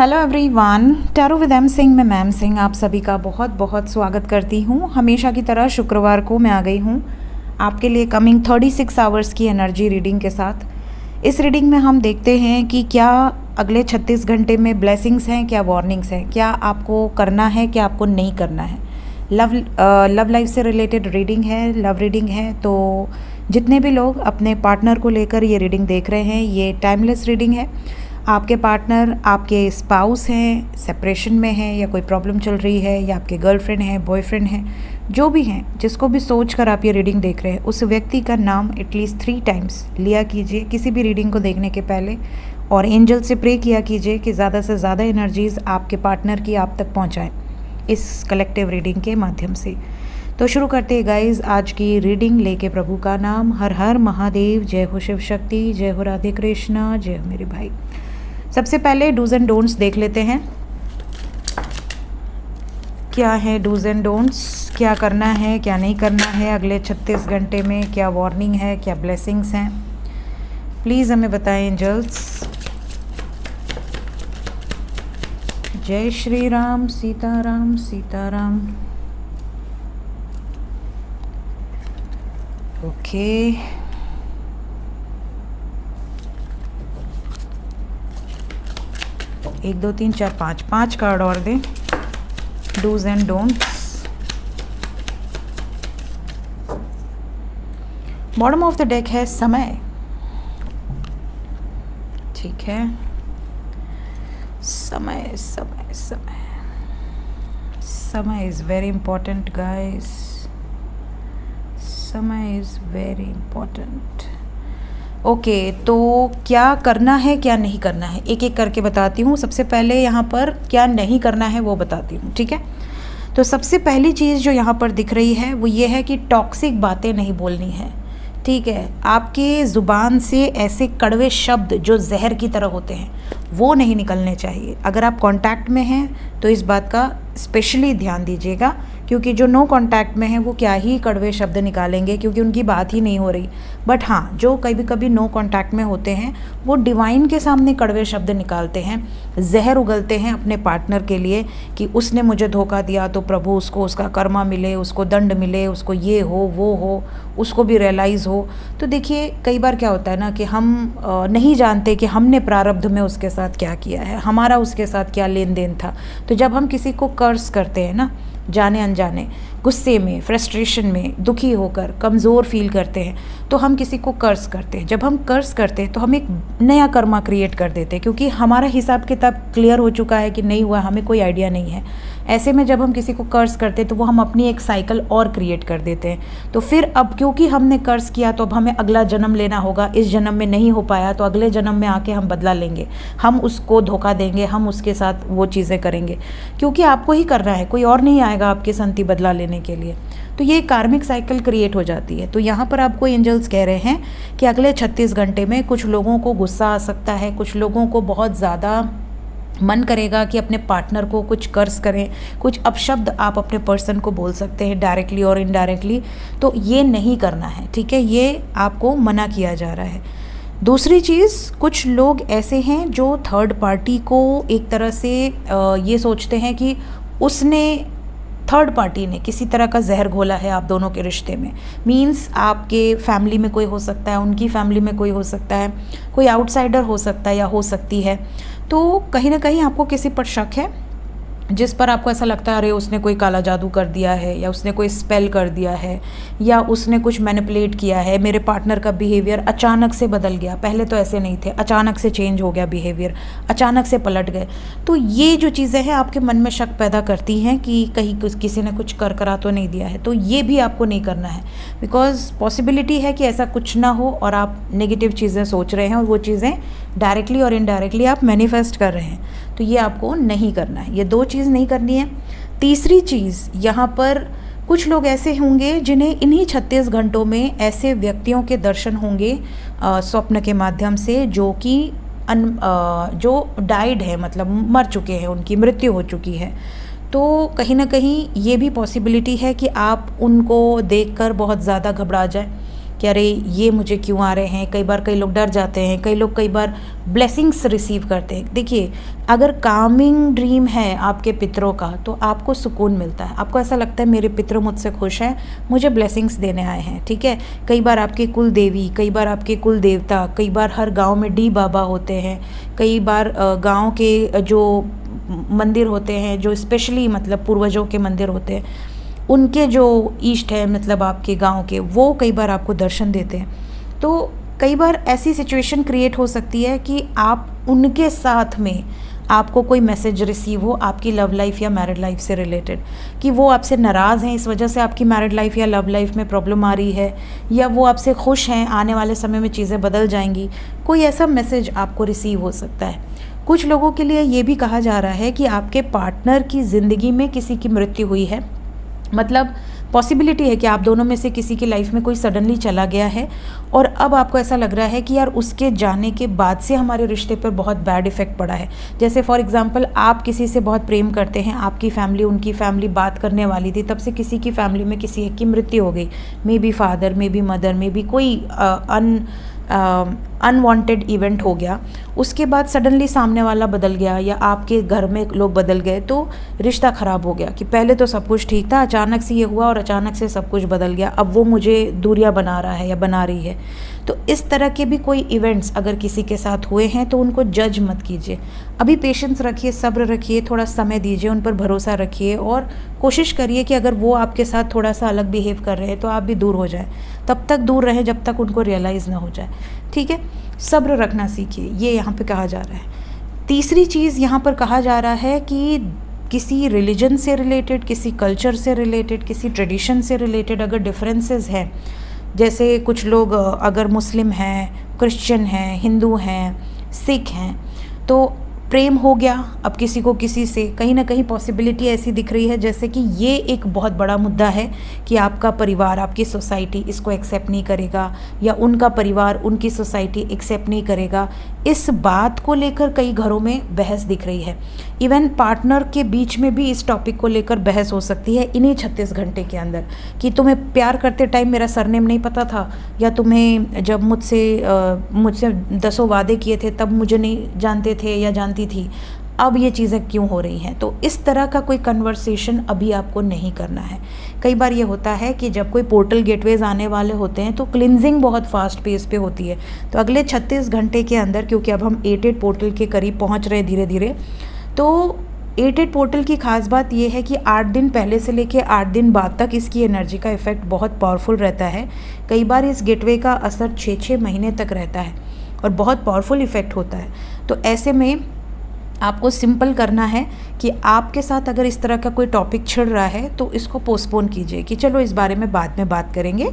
Hello everyone, tarot with M Singh में ma'am Singh आप सभी का बहुत बहुत स्वागत करती हूँ। हमेशा की तरह शुक्रवार को मैं आ गई हूँ आपके लिए कमिंग 36 आवर्स की एनर्जी रीडिंग के साथ। इस रीडिंग में हम देखते हैं कि क्या अगले 36 घंटे में ब्लेसिंग्स हैं, क्या वार्निंग्स हैं, क्या आपको करना है, क्या आपको नहीं करना है। लव लाइफ से रिलेटेड रीडिंग है, लव रीडिंग है। तो जितने भी लोग अपने पार्टनर को लेकर ये रीडिंग देख रहे हैं, ये टाइमलेस रीडिंग है। आपके पार्टनर आपके स्पाउस हैं, सेपरेशन में हैं, या कोई प्रॉब्लम चल रही है, या आपके गर्लफ्रेंड हैं, बॉयफ्रेंड हैं, जो भी हैं, जिसको भी सोच कर आप ये रीडिंग देख रहे हैं, उस व्यक्ति का नाम एटलीस्ट 3 टाइम्स लिया कीजिए किसी भी रीडिंग को देखने के पहले, और एंजल से प्रे किया कीजिए कि ज़्यादा से ज़्यादा एनर्जीज़ आपके पार्टनर की आप तक पहुँचाएँ इस कलेक्टिव रीडिंग के माध्यम से। तो शुरू करते हैं गाइज आज की रीडिंग लेके प्रभु का नाम। हर हर महादेव, जय हो शिव शक्ति, जय हो राधे कृष्णा, जय हो मेरे भाई। सबसे पहले डूज एंड डोंट्स देख लेते हैं। क्या है डूज एंड डोंट्स, क्या करना है, क्या नहीं करना है अगले 36 घंटे में, क्या वार्निंग है, क्या ब्लेसिंग्स हैं, प्लीज़ हमें बताएं एंजल्स। जय श्री राम, सीताराम सीताराम। ओके, 1 2 3 4 5 कार्ड और दें। Dos and don'ts. Bottom of the deck है समय। ठीक है, समय समय समय समय इज़ वेरी इंपॉर्टेंट गाइस, समय इज़ वेरी इंपॉर्टेंट। ओके, तो क्या करना है, क्या नहीं करना है, एक एक करके बताती हूँ। सबसे पहले यहाँ पर क्या नहीं करना है वो बताती हूँ, ठीक है। तो सबसे पहली चीज़ जो यहाँ पर दिख रही है वो ये है कि टॉक्सिक बातें नहीं बोलनी है, ठीक है। आपके ज़ुबान से ऐसे कड़वे शब्द जो जहर की तरह होते हैं वो नहीं निकलने चाहिए। अगर आप कांटेक्ट में हैं तो इस बात का स्पेशली ध्यान दीजिएगा, क्योंकि जो नो कांटेक्ट में है वो क्या ही कड़वे शब्द निकालेंगे, क्योंकि उनकी बात ही नहीं हो रही। बट हाँ, जो कभी कभी नो कांटेक्ट में होते हैं वो डिवाइन के सामने कड़वे शब्द निकालते हैं, जहर उगलते हैं अपने पार्टनर के लिए कि उसने मुझे धोखा दिया तो प्रभु उसको उसका कर्मा मिले, उसको दंड मिले, उसको ये हो वो हो, उसको भी रियलाइज़ हो। तो देखिए, कई बार क्या होता है ना कि हम नहीं जानते कि हमने प्रारब्ध में उसके साथ क्या किया है, हमारा उसके साथ क्या लेन देन था। तो जब हम किसी को कर्स करते हैं ना, जाने अनजाने, गुस्से में, फ्रस्ट्रेशन में, दुखी होकर, कमज़ोर फील करते हैं, तो हम किसी को कर्स करते हैं। जब हम कर्स करते हैं तो हम एक नया कर्मा क्रिएट कर देते हैं, क्योंकि हमारा हिसाब किताब क्लियर हो चुका है कि नहीं हुआ, हमें कोई आइडिया नहीं है। ऐसे में जब हम किसी को कर्स करते हैं तो वो हम अपनी एक साइकिल और क्रिएट कर देते हैं। तो फिर अब क्योंकि हमने कर्स किया तो अब हमें अगला जन्म लेना होगा, इस जन्म में नहीं हो पाया तो अगले जन्म में आके हम बदला लेंगे, हम उसको धोखा देंगे, हम उसके साथ वो चीज़ें करेंगे, क्योंकि आपको ही करना है, कोई और नहीं आएगा आपके संति बदला लेने के लिए। तो ये कार्मिक साइकिल क्रिएट हो जाती है। तो यहाँ पर आपको एंजल्स कह रहे हैं कि अगले 36 घंटे में कुछ लोगों को गुस्सा आ सकता है, कुछ लोगों को बहुत ज़्यादा मन करेगा कि अपने पार्टनर को कुछ कर्स करें, कुछ अपशब्द आप अपने पर्सन को बोल सकते हैं डायरेक्टली और इनडायरेक्टली। तो ये नहीं करना है, ठीक है, ये आपको मना किया जा रहा है। दूसरी चीज़, कुछ लोग ऐसे हैं जो थर्ड पार्टी को एक तरह से ये सोचते हैं कि उसने, थर्ड पार्टी ने किसी तरह का जहर घोला है आप दोनों के रिश्ते में। मींस आपके फैमिली में कोई हो सकता है, उनकी फैमिली में कोई हो सकता है, कोई आउटसाइडर हो सकता है या हो सकती है। तो कहीं ना कहीं आपको किसी पर शक है, जिस पर आपको ऐसा लगता है अरे उसने कोई काला जादू कर दिया है, या उसने कोई स्पेल कर दिया है, या उसने कुछ मैनिपुलेट किया है, मेरे पार्टनर का बिहेवियर अचानक से बदल गया, पहले तो ऐसे नहीं थे, अचानक से चेंज हो गया बिहेवियर, अचानक से पलट गए। तो ये जो चीज़ें हैं आपके मन में शक पैदा करती हैं कि कहीं किसी ने कुछ कर करा तो नहीं दिया है। तो ये भी आपको नहीं करना है, बिकॉज पॉसिबिलिटी है कि ऐसा कुछ ना हो और आप नेगेटिव चीज़ें सोच रहे हैं और वो चीज़ें डायरेक्टली और इनडायरेक्टली आप मैनिफेस्ट कर रहे हैं। तो ये आपको नहीं करना है, ये 2 चीज़ नहीं करनी है। तीसरी चीज़, यहाँ पर कुछ लोग ऐसे होंगे जिन्हें इन्हीं 36 घंटों में ऐसे व्यक्तियों के दर्शन होंगे स्वप्न के माध्यम से, जो कि जो डाइड है, मतलब मर चुके हैं, उनकी मृत्यु हो चुकी है। तो कहीं ना कहीं ये भी पॉसिबिलिटी है कि आप उनको देखकर बहुत ज़्यादा घबरा जाए कि अरे ये मुझे क्यों आ रहे हैं। कई बार कई लोग डर जाते हैं, कई लोग कई बार ब्लेसिंग्स रिसीव करते हैं। देखिए, अगर कामिंग ड्रीम है आपके पितरों का तो आपको सुकून मिलता है, आपको ऐसा लगता है मेरे पितर मुझसे खुश हैं, मुझे ब्लेसिंग्स देने आए हैं, ठीक है। कई बार आपके कुल देवी, कई बार आपके कुल देवता, कई बार हर गांव में डी बाबा होते हैं, कई बार गांव के जो मंदिर होते हैं, जो स्पेशली मतलब पूर्वजों के मंदिर होते हैं, उनके जो ईष्ट है मतलब आपके गांव के, वो कई बार आपको दर्शन देते हैं। तो कई बार ऐसी सिचुएशन क्रिएट हो सकती है कि आप उनके साथ में आपको कोई मैसेज रिसीव हो आपकी लव लाइफ या मैरिड लाइफ से रिलेटेड, कि वो आपसे नाराज़ हैं, इस वजह से आपकी मैरिड लाइफ या लव लाइफ में प्रॉब्लम आ रही है, या वो आपसे खुश हैं, आने वाले समय में चीज़ें बदल जाएंगी। कोई ऐसा मैसेज आपको रिसीव हो सकता है। कुछ लोगों के लिए ये भी कहा जा रहा है कि आपके पार्टनर की ज़िंदगी में किसी की मृत्यु हुई है, मतलब पॉसिबिलिटी है कि आप दोनों में से किसी की लाइफ में कोई सडनली चला गया है और अब आपको ऐसा लग रहा है कि यार उसके जाने के बाद से हमारे रिश्ते पर बहुत बैड इफ़ेक्ट पड़ा है। जैसे फॉर एग्जांपल आप किसी से बहुत प्रेम करते हैं, आपकी फैमिली उनकी फैमिली बात करने वाली थी, तब से किसी की फैमिली में किसी एक की मृत्यु हो गई, may be father, may be mother, may be कोई अनवांटेड इवेंट हो गया, उसके बाद सडनली सामने वाला बदल गया या आपके घर में लोग बदल गए, तो रिश्ता ख़राब हो गया कि पहले तो सब कुछ ठीक था, अचानक से ये हुआ और अचानक से सब कुछ बदल गया, अब वो मुझे दूरियां बना रहा है या बना रही है। तो इस तरह के भी कोई इवेंट्स अगर किसी के साथ हुए हैं तो उनको जज मत कीजिए, अभी पेशेंस रखिए, सब्र रखिए, थोड़ा समय दीजिए, उन पर भरोसा रखिए और कोशिश करिए कि अगर वो आपके साथ थोड़ा सा अलग बिहेव कर रहे हैं तो आप भी दूर हो जाए, तब तक दूर रहें जब तक उनको रियलाइज़ ना हो जाए, ठीक है। सब्र रखना सीखिए, ये यहाँ पे कहा जा रहा है। तीसरी चीज़ यहाँ पर कहा जा रहा है कि किसी रिलीजन से रिलेटेड, किसी कल्चर से रिलेटेड, किसी ट्रेडिशन से रिलेटेड अगर डिफरेंसेस हैं, जैसे कुछ लोग अगर मुस्लिम हैं, क्रिश्चियन हैं, हिंदू हैं, सिख हैं, तो प्रेम हो गया अब किसी को किसी से, कहीं ना कहीं पॉसिबिलिटी ऐसी दिख रही है जैसे कि ये एक बहुत बड़ा मुद्दा है कि आपका परिवार, आपकी सोसाइटी इसको एक्सेप्ट नहीं करेगा या उनका परिवार, उनकी सोसाइटी एक्सेप्ट नहीं करेगा। इस बात को लेकर कई घरों में बहस दिख रही है। इवन पार्टनर के बीच में भी इस टॉपिक को लेकर बहस हो सकती है इन्हीं 36 घंटे के अंदर, कि तुम्हें प्यार करते टाइम मेरा सरनेम नहीं पता था, या तुम्हें जब मुझसे 10 वादे किए थे तब मुझे नहीं जानते थे या जानती थी, अब ये चीज़ें क्यों हो रही हैं। तो इस तरह का कोई कन्वर्सेशन अभी आपको नहीं करना है। कई बार ये होता है कि जब कोई पोर्टल गेटवेज आने वाले होते हैं तो क्लिनजिंग बहुत फास्ट पेस पे होती है, तो अगले 36 घंटे के अंदर, क्योंकि अब हम 8 पोर्टल के करीब पहुंच रहे हैं धीरे धीरे, तो 8 पोर्टल की खास बात यह है कि 8 दिन पहले से लेके 8 दिन बाद तक इसकी एनर्जी का इफ़ेक्ट बहुत पावरफुल रहता है। कई बार इस गेटवे का असर 6-6 महीने तक रहता है और बहुत पावरफुल इफ़ेक्ट होता है। तो ऐसे में आपको सिंपल करना है कि आपके साथ अगर इस तरह का कोई टॉपिक छिड़ रहा है तो इसको पोस्टपोन कीजिए कि चलो इस बारे में बाद में बात करेंगे,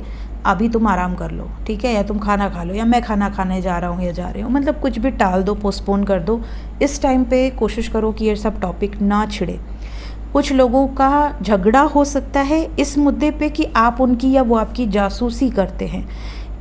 अभी तुम आराम कर लो, ठीक है, या तुम खाना खा लो, या मैं खाना खाने जा रहा हूँ या जा रही हूँ, मतलब कुछ भी टाल दो, पोस्टपोन कर दो। इस टाइम पे कोशिश करो कि ये सब टॉपिक ना छिड़े। कुछ लोगों का झगड़ा हो सकता है इस मुद्दे पे कि आप उनकी या वो आपकी जासूसी करते हैं,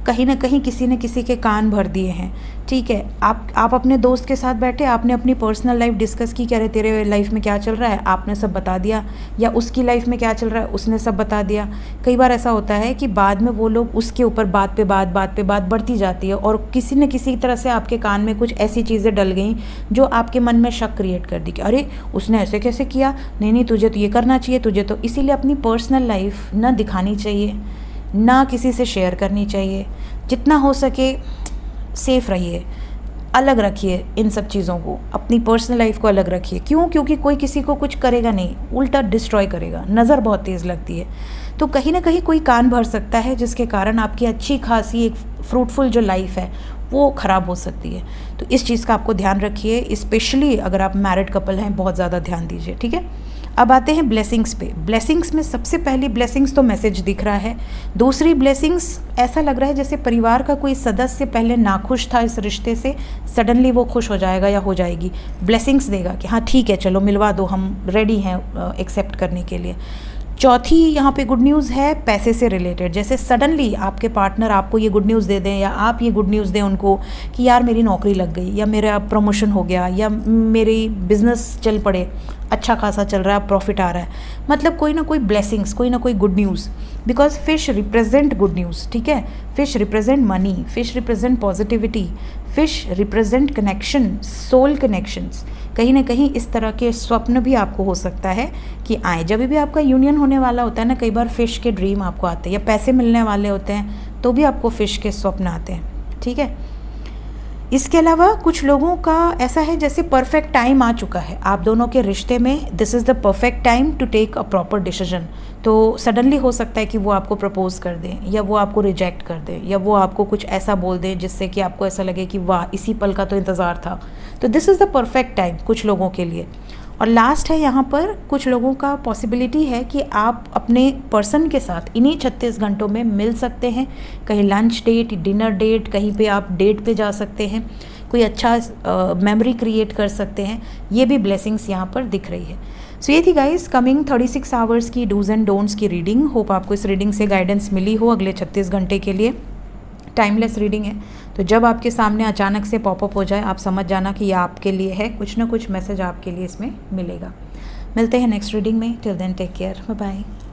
कहीं ना कहीं किसी ने किसी के कान भर दिए हैं, ठीक है। आप अपने दोस्त के साथ बैठे, आपने अपनी पर्सनल लाइफ डिस्कस की, कह रहे तेरे लाइफ में क्या चल रहा है, आपने सब बता दिया, या उसकी लाइफ में क्या चल रहा है उसने सब बता दिया। कई बार ऐसा होता है कि बाद में वो लोग उसके ऊपर बात पे बात बढ़ती जाती है और किसी न किसी तरह से आपके कान में कुछ ऐसी चीज़ें डल गई जो आपके मन में शक क्रिएट कर दी कि अरे उसने ऐसे कैसे किया, नहीं तुझे तो ये करना चाहिए, तुझे तो। इसीलिए अपनी पर्सनल लाइफ ना दिखानी चाहिए, ना किसी से शेयर करनी चाहिए। जितना हो सके सेफ रहिए, अलग रखिए इन सब चीज़ों को, अपनी पर्सनल लाइफ को अलग रखिए। क्यों? क्योंकि कोई किसी को कुछ करेगा नहीं, उल्टा डिस्ट्रॉय करेगा। नज़र बहुत तेज़ लगती है, तो कहीं ना कहीं कोई कान भर सकता है जिसके कारण आपकी अच्छी खासी एक फ्रूटफुल जो लाइफ है वो ख़राब हो सकती है। तो इस चीज़ का आपको ध्यान रखिए, स्पेशली अगर आप मैरिड कपल हैं, बहुत ज़्यादा ध्यान दीजिए, ठीक है। अब आते हैं ब्लेसिंग्स पे। ब्लेसिंग्स में सबसे पहली ब्लेसिंग्स तो मैसेज दिख रहा है। दूसरी ब्लेसिंग्स ऐसा लग रहा है जैसे परिवार का कोई सदस्य पहले नाखुश था इस रिश्ते से, सडनली वो खुश हो जाएगा या हो जाएगी, ब्लेसिंग्स देगा कि हाँ ठीक है चलो मिलवा दो, हम रेडी हैं एक्सेप्ट करने के लिए। चौथी यहाँ पे गुड न्यूज़ है पैसे से रिलेटेड, जैसे सडनली आपके पार्टनर आपको ये गुड न्यूज़ दे दें या आप ये गुड न्यूज़ दें उनको कि यार मेरी नौकरी लग गई, या मेरा प्रमोशन हो गया, या मेरी बिज़नेस चल पड़े, अच्छा खासा चल रहा है, प्रॉफिट आ रहा है, मतलब कोई ना कोई ब्लेसिंग्स, कोई ना कोई good news because fish represent good news, ठीक है, fish represent money, fish represent positivity, fish represent connection, soul connections. कहीं ना कहीं इस तरह के स्वप्न भी आपको हो सकता है कि आए। जब भी आपका यूनियन होने वाला होता है ना, कई बार फिश के ड्रीम आपको आते हैं, या पैसे मिलने वाले होते हैं तो भी आपको फिश के स्वप्न आते हैं, ठीक है। इसके अलावा कुछ लोगों का ऐसा है जैसे परफेक्ट टाइम आ चुका है आप दोनों के रिश्ते में, this is the perfect time to take a proper decision. तो सडनली हो सकता है कि वो आपको प्रपोज कर दें, या वो आपको रिजेक्ट कर दें, या वो आपको कुछ ऐसा बोल दें जिससे कि आपको ऐसा लगे कि वाह, इसी पल का तो इंतज़ार था। तो this is the perfect time कुछ लोगों के लिए। और लास्ट है यहाँ पर कुछ लोगों का पॉसिबिलिटी है कि आप अपने पर्सन के साथ इन्हीं 36 घंटों में मिल सकते हैं, कहीं लंच डेट, डिनर डेट, कहीं पे आप डेट पे जा सकते हैं, कोई अच्छा मेमोरी क्रिएट कर सकते हैं। ये भी ब्लेसिंग्स यहाँ पर दिख रही है। सो ये थी गाइस कमिंग 36 आवर्स की डूज एंड डोंट्स की रीडिंग। होप आपको इस रीडिंग से गाइडेंस मिली हो अगले 36 घंटे के लिए। टाइमलेस रीडिंग है, तो जब आपके सामने अचानक से पॉपअप हो जाए आप समझ जाना कि ये आपके लिए है, कुछ ना कुछ मैसेज आपके लिए इसमें मिलेगा। मिलते हैं नेक्स्ट रीडिंग में, till then take care, bye bye.